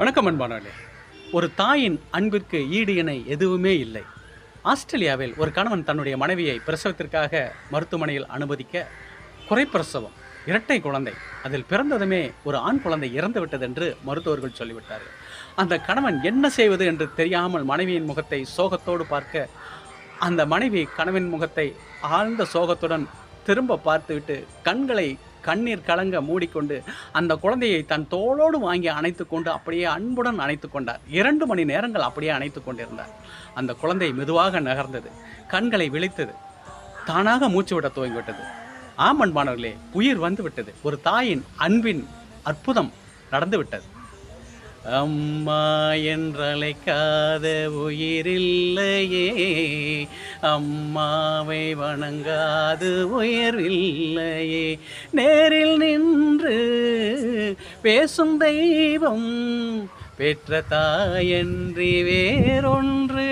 வணக்கம் அன்பானவர்களே. ஒரு தாயின் அன்பிற்கு ஈடு இணை எதுவுமே இல்லை. ஆஸ்திரேலியாவில் ஒரு கணவன் தன்னுடைய மனைவியை பிரசவத்திற்காக மருத்துவமனையில் அனுமதிக்க, குறைப்பிரசவம், இரட்டை குழந்தை, அதில் பிறந்ததுமே ஒரு ஆண் குழந்தை இறந்து விட்டது என்று மருத்துவர்கள் சொல்லிவிட்டார்கள். அந்த கணவன் என்ன செய்வது என்று தெரியாமல் மனைவியின் முகத்தை சோகத்தோடு பார்க்க, அந்த மனைவி கணவன் முகத்தை ஆழ்ந்த சோகத்துடன் திரும்ப பார்த்துவிட்டு கண்களை கண்ணீர் கலங்க மூடிக்கொண்டு அந்த குழந்தையை தன் தோளோடு வாங்கி அணைத்துக் கொண்டு அப்படியே அன்புடன் அணைத்துக் கொண்டார். 2 மணி நேரங்கள் அப்படியே அணைத்துக் கொண்டிருந்தார். அந்த குழந்தை மெதுவாக நகர்ந்தது, கண்களை விழித்தது, தானாக மூச்சு விட துவங்கிவிட்டது. ஆம் அன்பானவர்களே, உயிர் வந்து விட்டது. ஒரு தாயின் அன்பின் அற்புதம் நடந்துவிட்டது. அம்மா என்றழைக்காத உயிரில்லையே, அம்மாவை வணங்காது உயர்வில்லையே, நேரில் நின்று பேசும் தெய்வம் பெற்ற தாயன்றி வேறொன்று